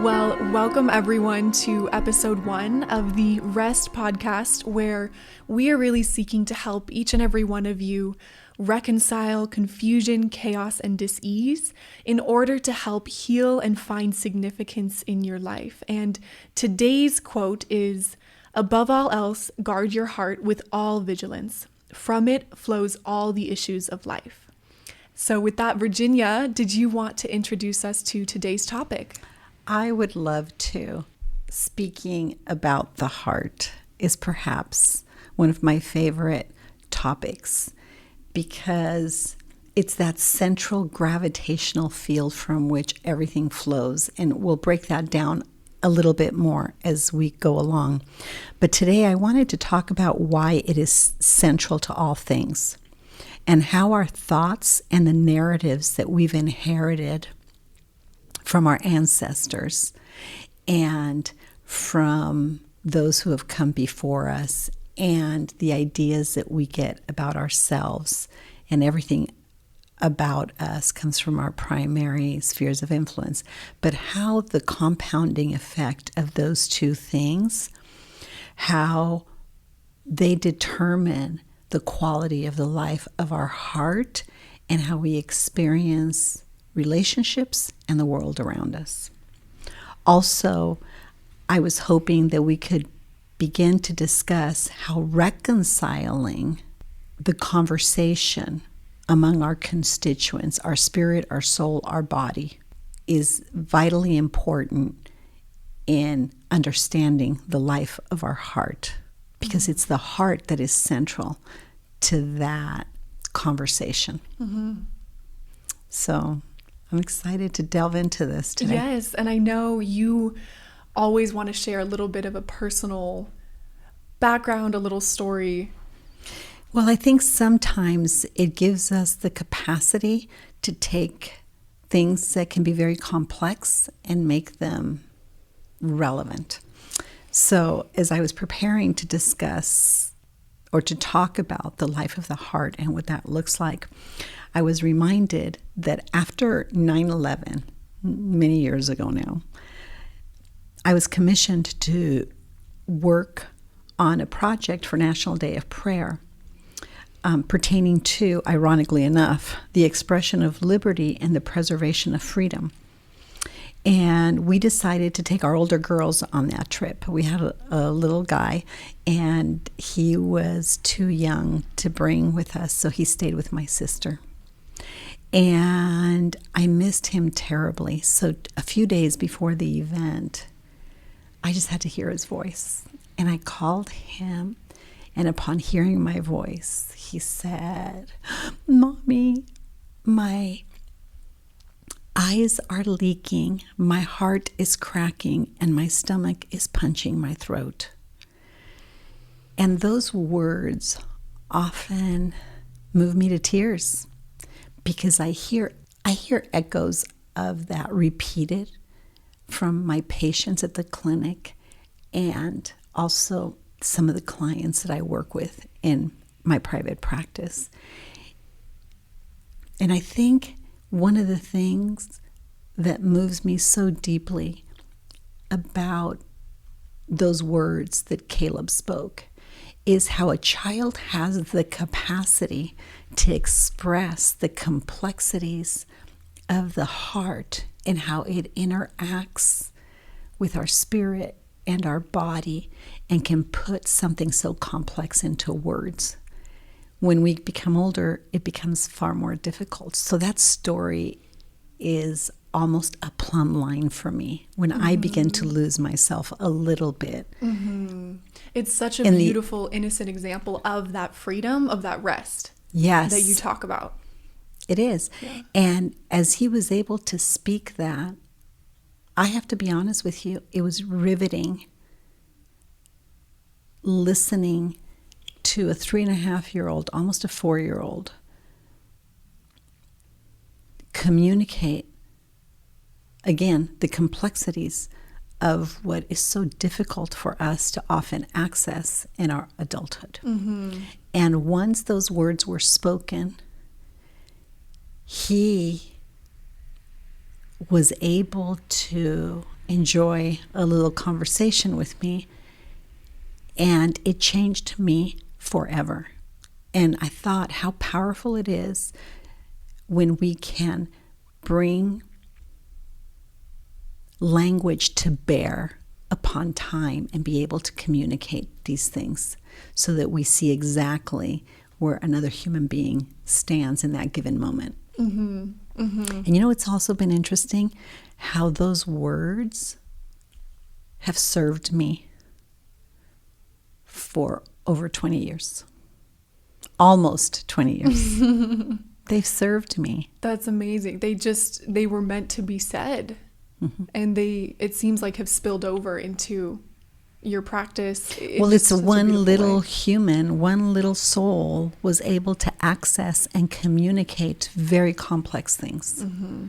Well, welcome everyone to episode 1 of the R.E.S.T podcast, where we are really seeking to help each and every one of you reconcile confusion, chaos, and dis-ease in order to help heal and find significance in your life. And today's quote is, "Above all else, guard your heart with all vigilance. From it flows all the issues of life." So with that, Virginia, did you want to introduce us to today's topic? I would love to. Speaking about the heart is perhaps one of my favorite topics because it's that central gravitational field from which everything flows. And we'll break that down a little bit more as we go along. But today I wanted to talk about why it is central to all things and how our thoughts and the narratives that we've inherited from our ancestors and from those who have come before us, and the ideas that we get about ourselves and everything about us comes from our primary spheres of influence. But how the compounding effect of those two things, how they determine the quality of the life of our heart and how we experience relationships and the world around us. Also, I was hoping that we could begin to discuss how reconciling the conversation among our constituents, our spirit, our soul, our body, is vitally important in understanding the life of our heart, because it's the heart that is central to that conversation. Mm-hmm. So I'm excited to delve into this today. Yes, and I know you always want to share a little bit of a personal background, a little story. Well, I think sometimes it gives us the capacity to take things that can be very complex and make them relevant. So as I was preparing to discuss or to talk about the life of the heart and what that looks like, I was reminded that after 9/11, many years ago now, I was commissioned to work on a project for National Day of Prayer pertaining to, ironically enough, the expression of liberty and the preservation of freedom. And we decided to take our older girls on that trip. We had a little guy, and he was too young to bring with us, so he stayed with my sister. And I missed him terribly. So a few days before the event, I just had to hear his voice. And I called him, and upon hearing my voice, he said, "Mommy, my eyes are leaking, my heart is cracking, and my stomach is punching my throat." And those words often move me to tears, because I hear echoes of that repeated from my patients at the clinic and also some of the clients that I work with in my private practice. And I think one of the things that moves me so deeply about those words that Caleb spoke is how a child has the capacity to express the complexities of the heart and how it interacts with our spirit and our body and can put something so complex into words. When we become older, it becomes far more difficult. So that story is almost a plumb line for me when I begin to lose myself a little bit. Mm-hmm. It's such a beautiful, innocent example of that freedom, of that rest. Yes. That you talk about. It is. Yeah. And as he was able to speak that, I have to be honest with you, it was riveting listening to a 3.5-year-old, almost a 4-year-old, communicate, again, the complexities of what is so difficult for us to often access in our adulthood. Mm-hmm. And once those words were spoken, he was able to enjoy a little conversation with me, and it changed me forever. And I thought how powerful it is when we can bring language to bear upon time and be able to communicate these things so that we see exactly where another human being stands in that given moment. Mm-hmm. Mm-hmm. And you know, it's also been interesting how those words have served me for over 20 years. Almost 20 years. They've served me. That's amazing. They were meant to be said. Mm-hmm. And it seems like have spilled over into your practice. It's one little human, one little soul was able to access and communicate very complex things. Mm-hmm.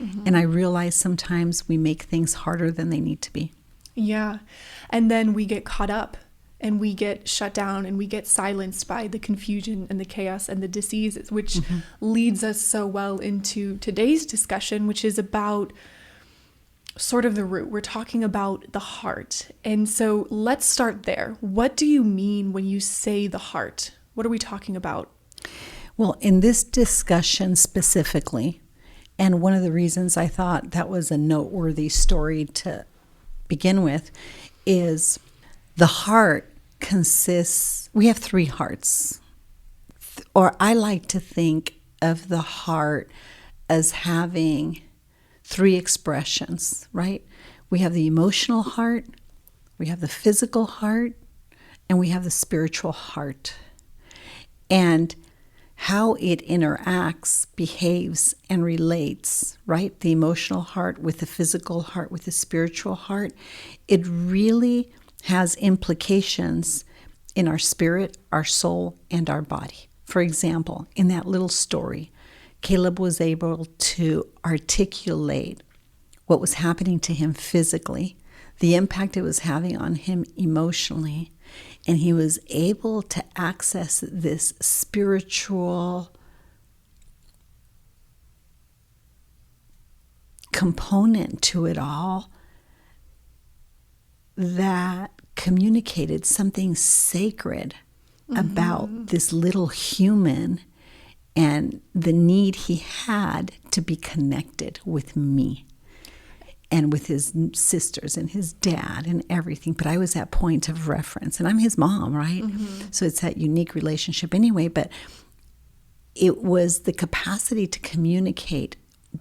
Mm-hmm. And I realize sometimes we make things harder than they need to be. Yeah. And then we get caught up and we get shut down and we get silenced by the confusion and the chaos and the diseases, which mm-hmm. leads us so well into today's discussion, which is about sort of the root. We're talking about the heart. And so let's start there. What do you mean when you say the heart? What are we talking about? Well, in this discussion specifically, and one of the reasons I thought that was a noteworthy story to begin with, is the heart consists, we have three hearts. Or I like to think of the heart as having three expressions, right? We have the emotional heart, we have the physical heart, and we have the spiritual heart. And how it interacts, behaves, and relates, right? The emotional heart with the physical heart with the spiritual heart, it really has implications in our spirit, our soul, and our body. For example, in that little story, Caleb was able to articulate what was happening to him physically, the impact it was having on him emotionally, and he was able to access this spiritual component to it all that communicated something sacred mm-hmm. about this little human and the need he had to be connected with me and with his sisters and his dad and everything. But I was that point of reference, and I'm his mom, right? Mm-hmm. So it's that unique relationship anyway. But it was the capacity to communicate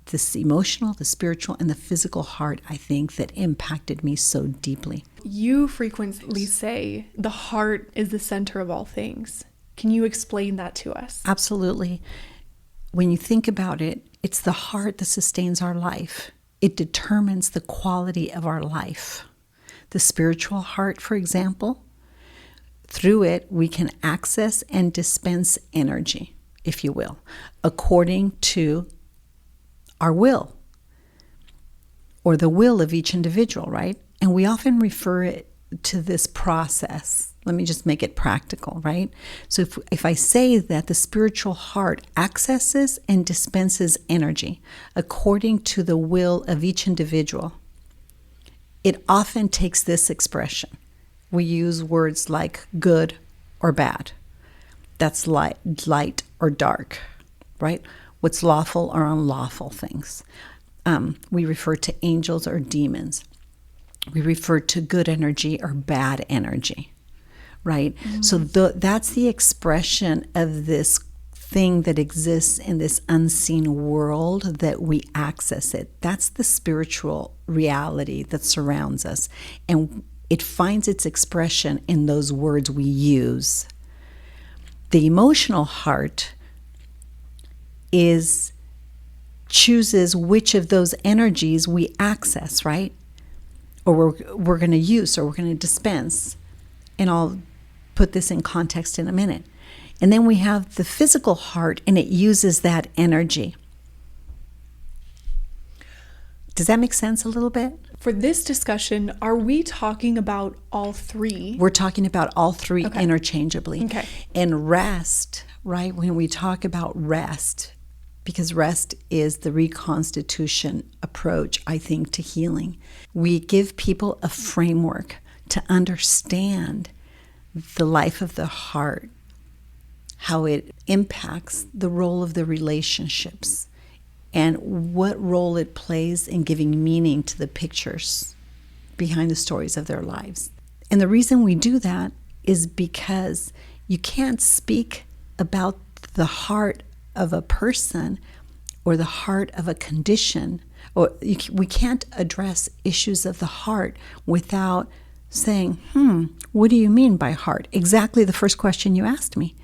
this emotional, the spiritual, and the physical heart, I think, that impacted me so deeply. You frequently say the heart is the center of all things. Can you explain that to us? Absolutely. When you think about it, it's the heart that sustains our life. It determines the quality of our life. The spiritual heart, for example, through it, we can access and dispense energy, if you will, according to our will, or the will of each individual, right? And we often refer it to this process. Let me just make it practical, right? So if I say that the spiritual heart accesses and dispenses energy according to the will of each individual, it often takes this expression. We use words like good or bad. That's light or dark, right? What's lawful or unlawful things. We refer to angels or demons. We refer to good energy or bad energy, right? Mm-hmm. So that's the expression of this thing that exists in this unseen world that we access it. That's the spiritual reality that surrounds us. And it finds its expression in those words we use. The emotional heart chooses which of those energies we access, right? Or we're going to use, or we're going to dispense. And I'll put this in context in a minute. And then we have the physical heart, and it uses that energy. Does that make sense a little bit? For this discussion, are we talking about all three? We're talking about all three interchangeably. Okay. And rest, right? When we talk about rest, because rest is the reconstitution approach, I think, to healing. We give people a framework to understand the life of the heart, how it impacts the role of the relationships, and what role it plays in giving meaning to the pictures behind the stories of their lives. And the reason we do that is because you can't speak about the heart of a person or the heart of a condition, or we can't address issues of the heart without saying, what do you mean by heart? Exactly the first question you asked me.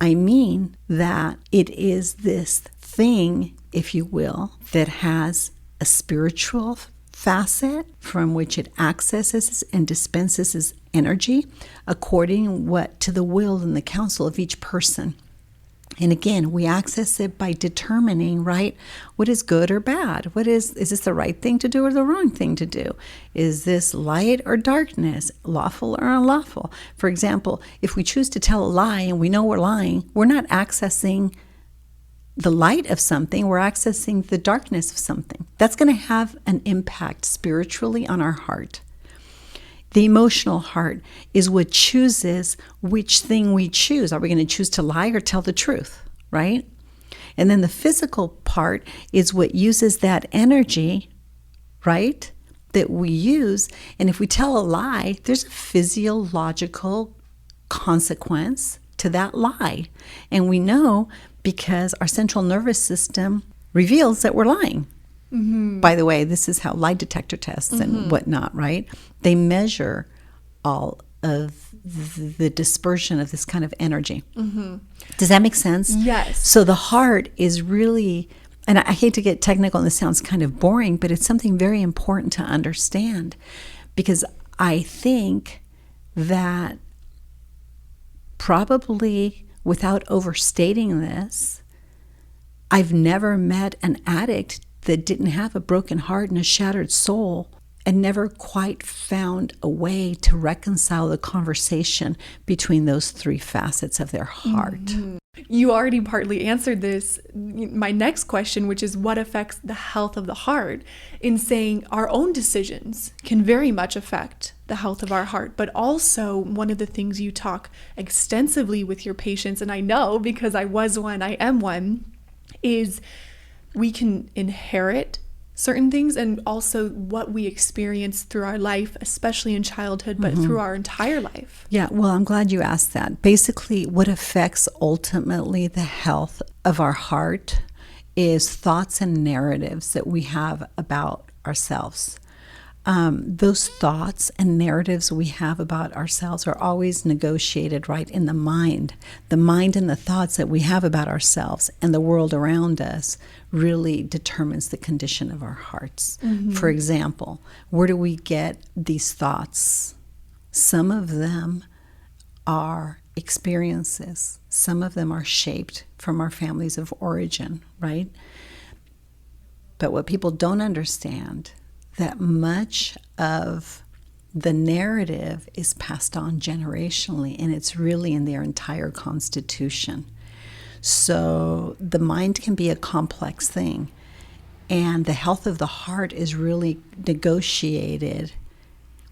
I mean that it is this thing, if you will, that has a spiritual facet from which it accesses and dispenses its energy according to the will and the counsel of each person. And again, we access it by determining, right, what is good or bad? Is this the right thing to do or the wrong thing to do? Is this light or darkness, lawful or unlawful? For example, if we choose to tell a lie and we know we're lying, we're not accessing the light of something, we're accessing the darkness of something. That's going to have an impact spiritually on our heart. The emotional heart is what chooses which thing we choose. Are we going to choose to lie or tell the truth, right? And then the physical part is what uses that energy, right, that we use. And if we tell a lie, there's a physiological consequence to that lie. And we know because our central nervous system reveals that we're lying. Mm-hmm. By the way, this is how lie detector tests and whatnot, right? They measure all of the dispersion of this kind of energy. Mm-hmm. Does that make sense? Yes. So the heart is really, and I hate to get technical and this sounds kind of boring, but it's something very important to understand, because I think that probably without overstating this, I've never met an addict that didn't have a broken heart and a shattered soul and never quite found a way to reconcile the conversation between those three facets of their heart. Mm-hmm. You already partly answered this. My next question, which is what affects the health of the heart, in saying our own decisions can very much affect the health of our heart. But also one of the things you talk extensively with your patients, and I know because I was one, I am one, is we can inherit certain things and also what we experience through our life, especially in childhood, but through our entire life. Yeah, well, I'm glad you asked that. Basically, what affects ultimately the health of our heart is thoughts and narratives that we have about ourselves. Those thoughts and narratives we have about ourselves are always negotiated right in the mind. The mind and the thoughts that we have about ourselves and the world around us really determines the condition of our hearts. Mm-hmm. For example, where do we get these thoughts? Some of them are experiences. Some of them are shaped from our families of origin, right? But what people don't understand, that much of the narrative is passed on generationally, and it's really in their entire constitution. So the mind can be a complex thing, and the health of the heart is really negotiated.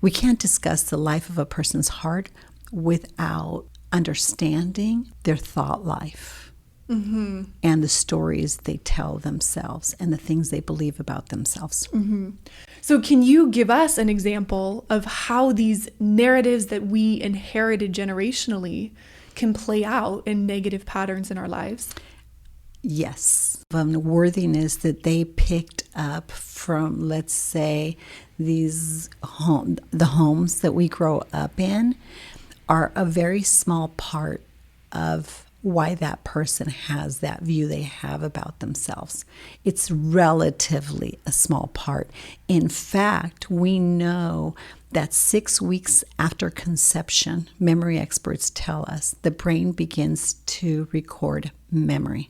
We can't discuss the life of a person's heart without understanding their thought life. Mm-hmm. And the stories they tell themselves and the things they believe about themselves. Mm-hmm. So can you give us an example of how these narratives that we inherited generationally can play out in negative patterns in our lives? Yes. The worthiness that they picked up from, let's say, the homes that we grow up in are a very small part of why that person has that view they have about themselves. It's relatively a small part. In fact, we know that 6 weeks after conception, memory experts tell us the brain begins to record memory.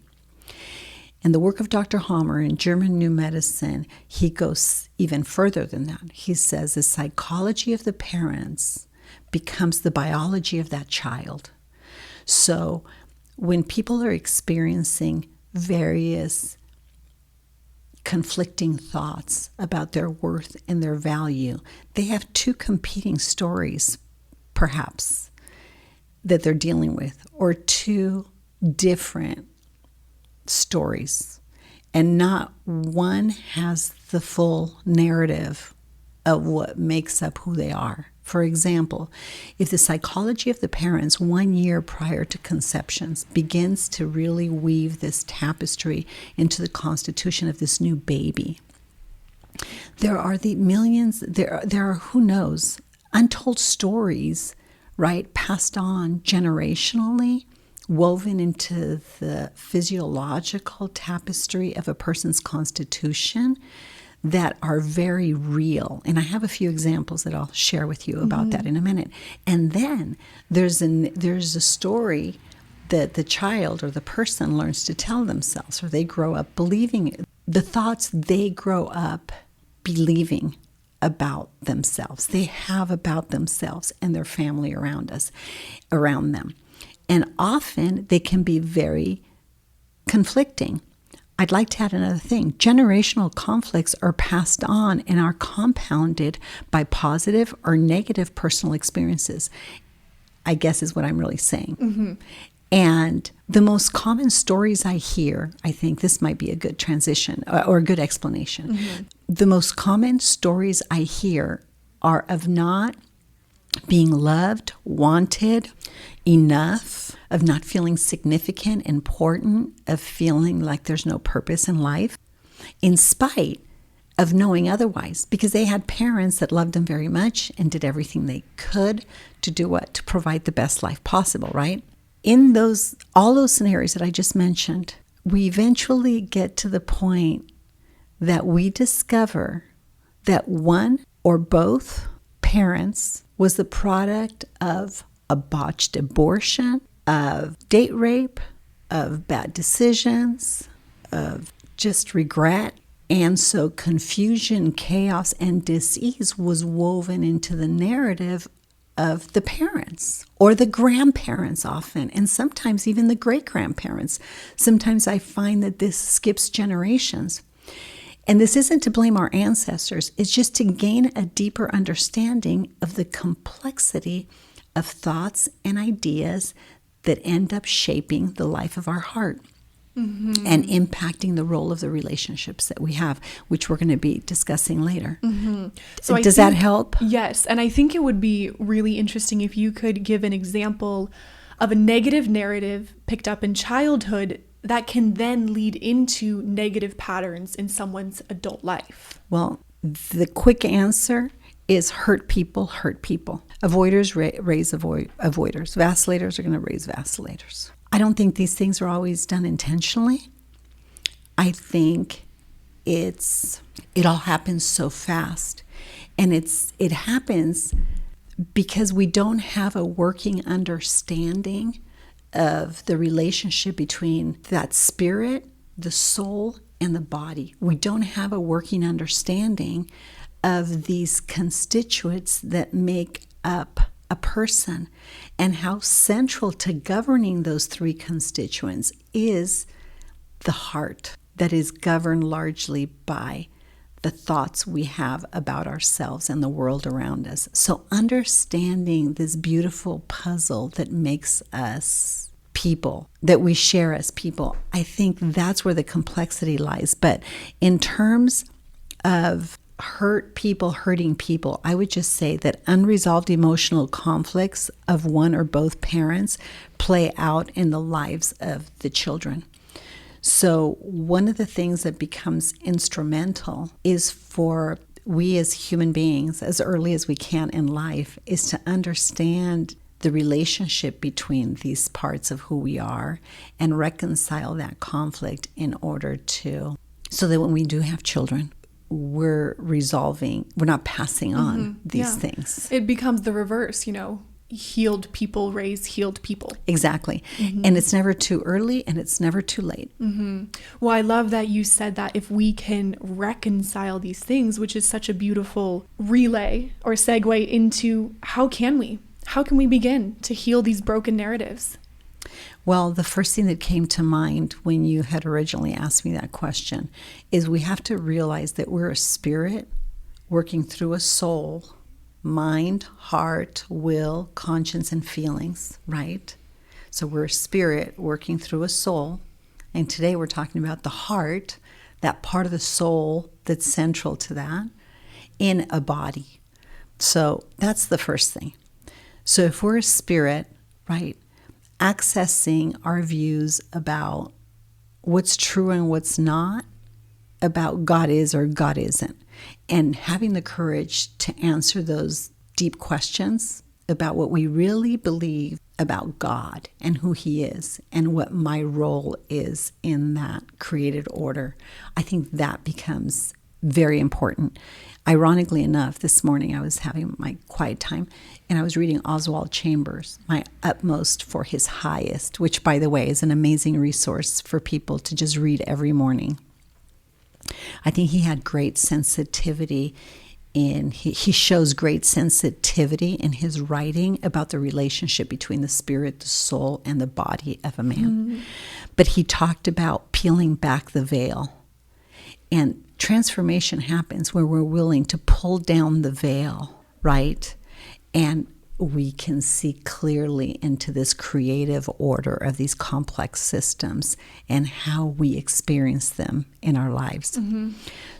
And the work of Dr. Hammer in German New Medicine, he goes even further than that. He says the psychology of the parents becomes the biology of that child. So when people are experiencing various conflicting thoughts about their worth and their value. They have two competing stories, perhaps, that they're dealing with, or two different stories. And not one has the full narrative of what makes up who they are. For example, if the psychology of the parents 1 year prior to conceptions begins to really weave this tapestry into the constitution of this new baby, there are the millions, there are, who knows, untold stories, right, passed on generationally, woven into the physiological tapestry of a person's constitution that are very real. And I have a few examples that I'll share with you about that in a minute. And then there's a story that the child or the person learns to tell themselves, or they grow up believing, the thoughts they grow up believing about themselves, they have about themselves and their family around them. And often they can be very conflicting. I'd like to add another thing. Generational conflicts are passed on and are compounded by positive or negative personal experiences, I guess is what I'm really saying. Mm-hmm. And the most common stories I hear, I think this might be a good transition or a good explanation. Mm-hmm. The most common stories I hear are of not being loved, wanted, enough, of not feeling significant, important, of feeling like there's no purpose in life, in spite of knowing otherwise, because they had parents that loved them very much and did everything they could to do what? To provide the best life possible, right? In all those scenarios that I just mentioned, we eventually get to the point that we discover that one or both parents was the product of a botched abortion, of date rape, of bad decisions, of just regret. And so confusion, chaos, and dis-ease was woven into the narrative of the parents or the grandparents often, and sometimes even the great-grandparents. Sometimes I find that this skips generations. And this isn't to blame our ancestors. It's just to gain a deeper understanding of the complexity of thoughts and ideas that end up shaping the life of our heart. Mm-hmm. And impacting the role of the relationships that we have, which we're going to be discussing later. Mm-hmm. So does that help? Yes. And I think it would be really interesting if you could give an example of a negative narrative picked up in childhood that can then lead into negative patterns in someone's adult life. Well, the quick answer is hurt people hurt people. Avoiders raise avoiders. Vacilators are going to raise vacilators. I don't think these things are always done intentionally. I think it all happens so fast. And it happens because we don't have a working understanding of the relationship between that spirit, the soul, and the body. We don't have a working understanding of these constituents that make up a person, and how central to governing those three constituents is the heart that is governed largely by the thoughts we have about ourselves and the world around us. So understanding this beautiful puzzle that makes us people, that we share as people, I think that's where the complexity lies. But in terms of hurt people hurting people, I would just say that unresolved emotional conflicts of one or both parents play out in the lives of the children. So one of the things that becomes instrumental is for we as human beings, as early as we can in life, is to understand the relationship between these parts of who we are and reconcile that conflict in order to, so that when we do have children, we're not passing on these things. It becomes the reverse, healed people raise healed people. Exactly. Mm-hmm. And it's never too early and it's never too late. Mm-hmm. Well, I love that you said that if we can reconcile these things, which is such a beautiful relay or segue into how can we begin to heal these broken narratives? Well, the first thing that came to mind when you had originally asked me that question is we have to realize that we're a spirit working through a soul, mind, heart, will, conscience, and feelings, right? So we're a spirit working through a soul. And today we're talking about the heart, that part of the soul that's central to that, in a body. So that's the first thing. So if we're a spirit, right, accessing our views about what's true and what's not, about God is or God isn't, and having the courage to answer those deep questions about what we really believe about God and who He is and what my role is in that created order, I think that becomes very important. Ironically enough, this morning I was having my quiet time and I was reading Oswald Chambers, My Utmost for His Highest, which, by the way, is an amazing resource for people to just read every morning. I think he had great sensitivity he shows great sensitivity in his writing about the relationship between the spirit, the soul, and the body of a man. But he talked about peeling back the veil. And transformation happens where we're willing to pull down the veil, right? And we can see clearly into this creative order of these complex systems and how we experience them in our lives.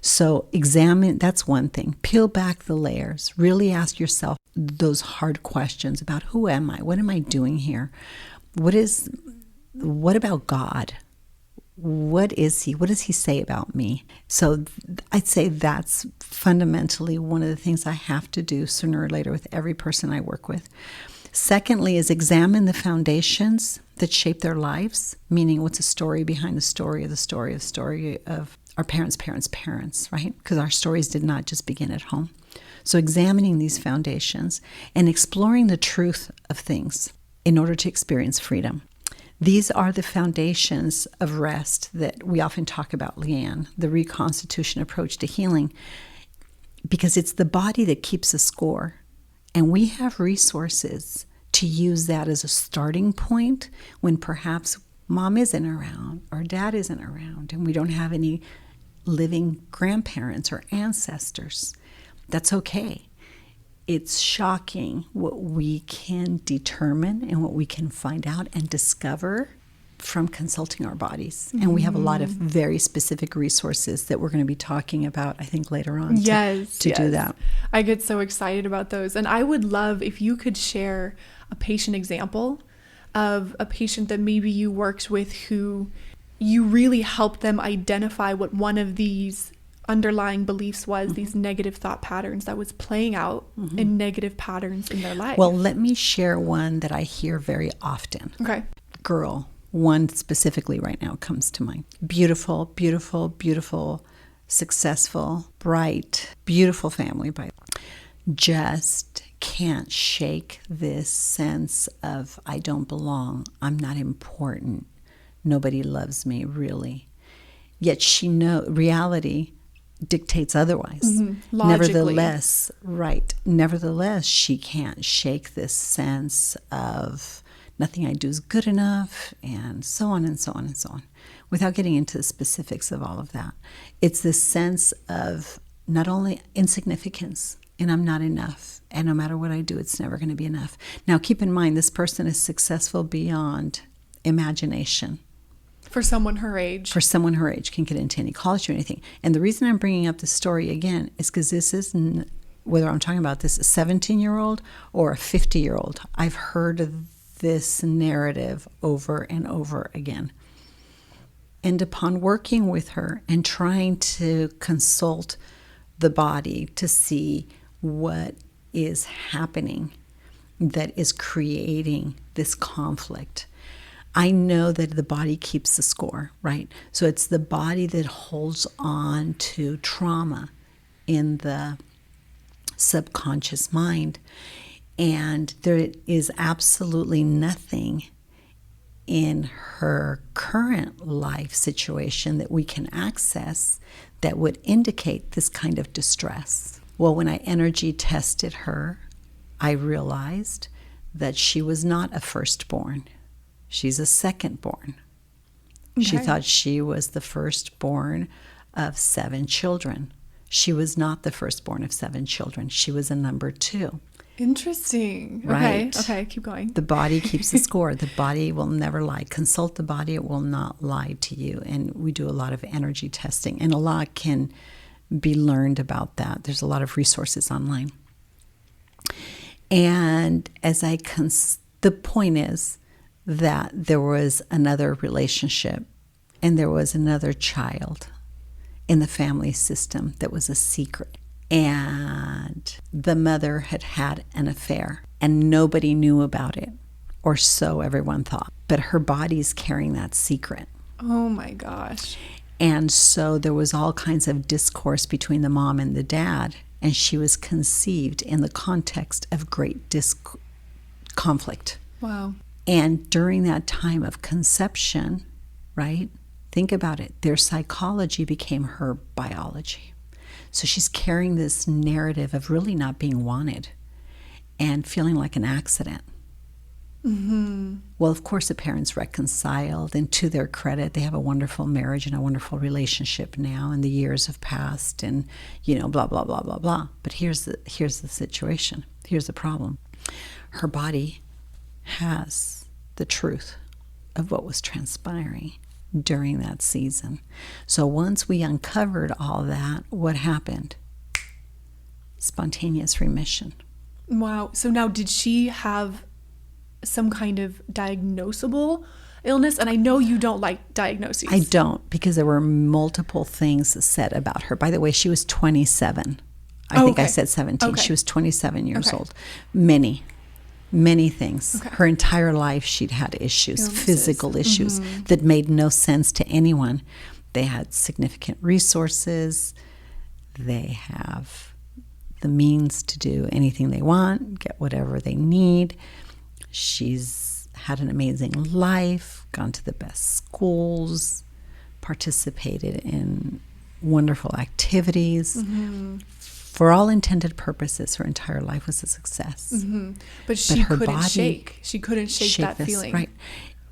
So examine, that's one thing. Peel back the layers. Really ask yourself those hard questions about who am I? What am I doing here? What about God? What is He? What does He say about me? So I'd say that's fundamentally one of the things I have to do sooner or later with every person I work with. Secondly is examine the foundations that shape their lives, meaning what's the story behind the story of the story of the story of our parents, right? Because our stories did not just begin at home. So examining these foundations and exploring the truth of things in order to experience freedom. These are the foundations of rest that we often talk about, Leanne, the reconstitution approach to healing, because it's the body that keeps a score. And we have resources to use that as a starting point when perhaps mom isn't around or dad isn't around and we don't have any living grandparents or ancestors. That's okay. It's shocking what we can determine and what we can find out and discover from consulting our bodies. And we have a lot of very specific resources that we're going to be talking about, I think, later on to do that. I get so excited about those. And I would love if you could share a patient example of a patient that maybe you worked with who you really helped them identify what one of these underlying beliefs was, these negative thought patterns that was playing out in negative patterns in their life. Well, let me share one that I hear very often. Okay. Girl, one specifically right now comes to mind. Beautiful, beautiful, beautiful, successful, bright, beautiful family, by just can't shake this sense of I don't belong, I'm not important, nobody loves me, really. Yet she knows reality dictates otherwise. Nevertheless, she can't shake this sense of nothing I do is good enough, and so on and so on and so on. Without getting into the specifics of all of that, it's this sense of not only insignificance, and I'm not enough, and no matter what I do, it's never going to be enough. Now, keep in mind, this person is successful beyond imagination. For someone her age. Can get into any college or anything. And the reason I'm bringing up this story again is because this is, whether I'm talking about this 17-year-old or a 50-year-old, I've heard of this narrative over and over again. And upon working with her and trying to consult the body to see what is happening that is creating this conflict, I know that the body keeps the score, right? So it's the body that holds on to trauma in the subconscious mind. And there is absolutely nothing in her current life situation that we can access that would indicate this kind of distress. Well, when I energy tested her, I realized that she was not a firstborn. She's a second-born. She thought she was the firstborn of 7 children. She was not the firstborn of 7 children. She was a number 2. Interesting. Right. Okay, keep going. The body keeps the score. The body will never lie. Consult the body. It will not lie to you. And we do a lot of energy testing. And a lot can be learned about that. There's a lot of resources online. And as the point is that there was another relationship and there was another child in the family system that was a secret. And the mother had had an affair and nobody knew about it, or so everyone thought. But her body's carrying that secret. Oh my gosh. And so there was all kinds of discourse between the mom and the dad, and she was conceived in the context of great conflict. Wow. And during that time of conception, right, think about it, their psychology became her biology. So she's carrying this narrative of really not being wanted and feeling like an accident. Mm-hmm. Well, of course, the parents reconciled, and to their credit, they have a wonderful marriage and a wonderful relationship now, and the years have passed, and, blah, blah, blah, blah, blah. But here's the situation. Here's the problem. Her body has the truth of what was transpiring during that season. So once we uncovered all that, what happened? Spontaneous remission. Wow. So now, did she have some kind of diagnosable illness? And I know you don't like diagnoses. I don't, because there were multiple things said about her. By the way, she was 27. I think I said 17. Okay. She was 27 years old. Many things. Okay. Her entire life she'd had issues, Illnesses. physical issues that made no sense to anyone. They had significant resources. They have the means to do anything they want, get whatever they need. She's had an amazing life, gone to the best schools, participated in wonderful activities. Mm-hmm. For all intended purposes, her entire life was a success. Mm-hmm. But she her couldn't body shake. She couldn't shake that this, feeling. Right.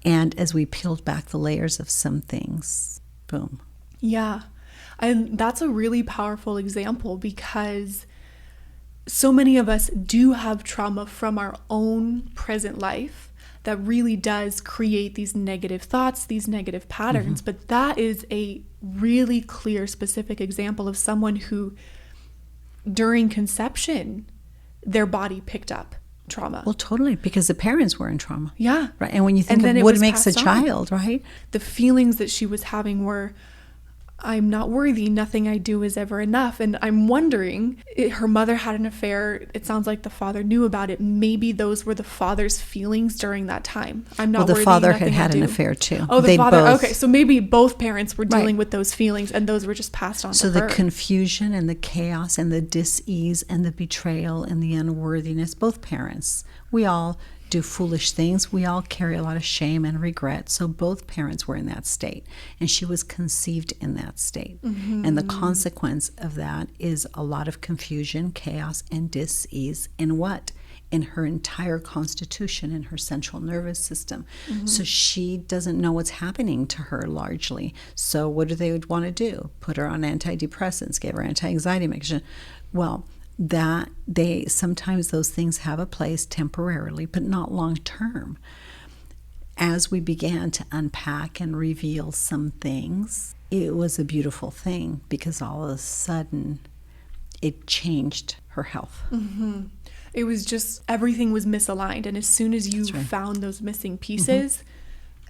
And as we peeled back the layers of some things, boom. Yeah. And that's a really powerful example, because so many of us do have trauma from our own present life that really does create these negative thoughts, these negative patterns. But that is a really clear, specific example of someone who, during conception, their body picked up trauma. Well, totally, because the parents were in trauma. Yeah. Right. And when you think of what makes a child, right? The feelings that she was having were, I'm not worthy, nothing I do is ever enough. And I'm wondering, her mother had an affair. It sounds like the father knew about it. Maybe those were the father's feelings during that time. I'm not worthy. Well, the father nothing had I do. an affair too. Oh, the father. Both. Okay, so maybe both parents were dealing Right. with those feelings, and those were just passed on to So her. the confusion and the chaos and the dis-ease and the betrayal and the unworthiness, both parents, we all do foolish things. We all carry a lot of shame and regret. So both parents were in that state, and she was conceived in that state. And the consequence of that is a lot of confusion, chaos, and dis-ease in what? In her entire constitution, in her central nervous system. So she doesn't know what's happening to her largely. So what do they want to do? Put her on antidepressants, give her anti-anxiety medication. Well, that sometimes those things have a place temporarily, but not long term. As we began to unpack and reveal some things, it was a beautiful thing, because all of a sudden it changed her health. It was just, everything was misaligned. And as soon as you found those missing pieces,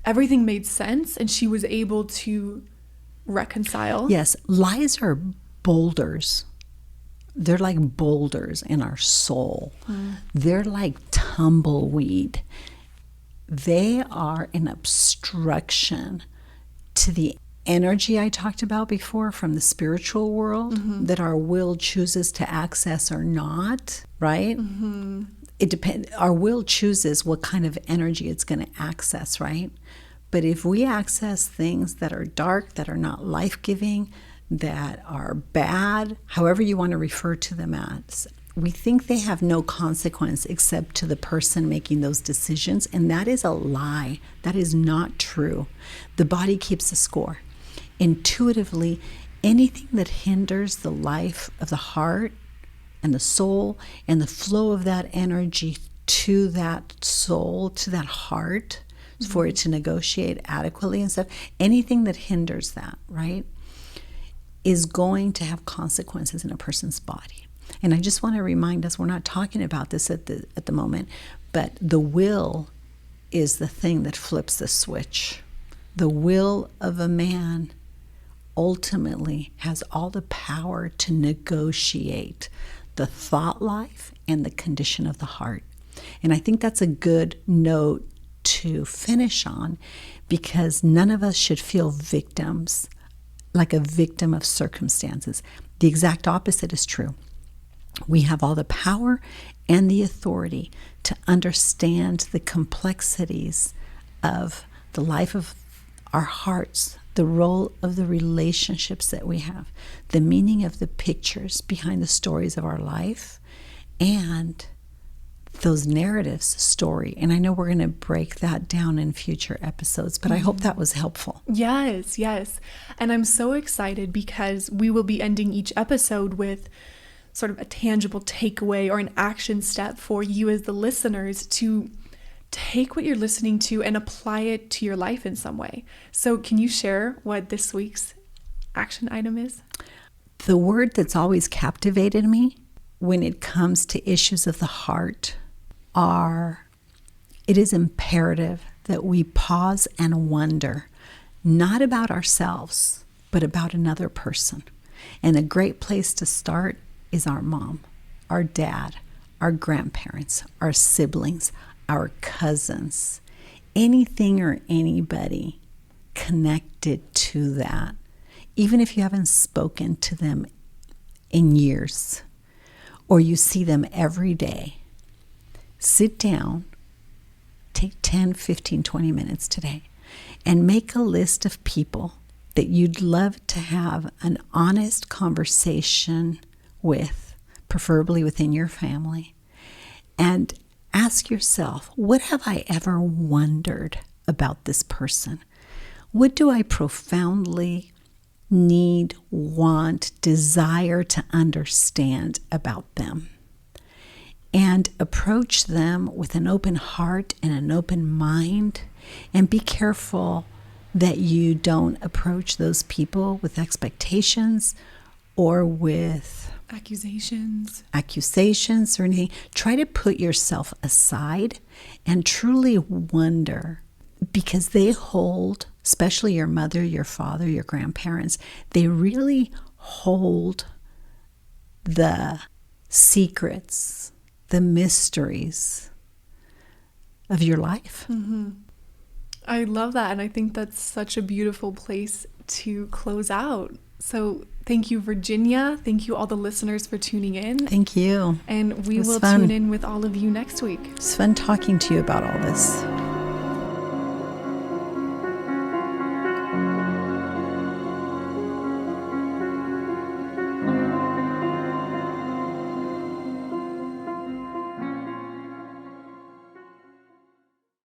everything made sense, and she was able to reconcile. Yes, lies are boulders. They're like boulders in our soul. They're like tumbleweed. They are an obstruction to the energy I talked about before from the spiritual world that our will chooses to access or not, right? It depends. Our will chooses what kind of energy it's going to access, right? But if we access things that are dark, that are not life-giving, that are bad, however you want to refer to them as, we think they have no consequence except to the person making those decisions, and that is a lie. That is not true. The body keeps a score. Intuitively, anything that hinders the life of the heart and the soul and the flow of that energy to that soul, to that heart, for it to negotiate adequately and stuff, anything that hinders that, right, is going to have consequences in a person's body. And I just want to remind us, we're not talking about this at the moment, but the will is the thing that flips the switch. The will of a man ultimately has all the power to negotiate the thought life and the condition of the heart. And I think that's a good note to finish on, because none of us should feel victims, like a victim of circumstances. The exact opposite is true. We have all the power and the authority to understand the complexities of the life of our hearts, the role of the relationships that we have, the meaning of the pictures behind the stories of our life, and those narratives story. And I know we're going to break that down in future episodes, but I hope that was helpful. Yes. And I'm so excited because we will be ending each episode with sort of a tangible takeaway or an action step for you as the listeners to take what you're listening to and apply it to your life in some way. So can you share what this week's action item is? The word that's always captivated me when it comes to issues of the heart it is imperative that we pause and wonder, not about ourselves, but about another person. And a great place to start is our mom, our dad, our grandparents, our siblings, our cousins, anything or anybody connected to that, even if you haven't spoken to them in years, or you see them every day. Sit down, take 10, 15, 20 minutes today, and make a list of people that you'd love to have an honest conversation with, preferably within your family, and ask yourself, what have I ever wondered about this person? What do I profoundly need, want, desire to understand about them? And approach them with an open heart and an open mind, and be careful that you don't approach those people with expectations or with accusations or anything. Try to put yourself aside and truly wonder, because they hold, especially your mother, your father, your grandparents, they really hold the secrets, the mysteries of your life. I love that. And I think that's such a beautiful place to close out. So thank you, Virginia. Thank you, all the listeners, for tuning in. Thank you. And we will tune in with all of you next week. It's fun talking to you about all this.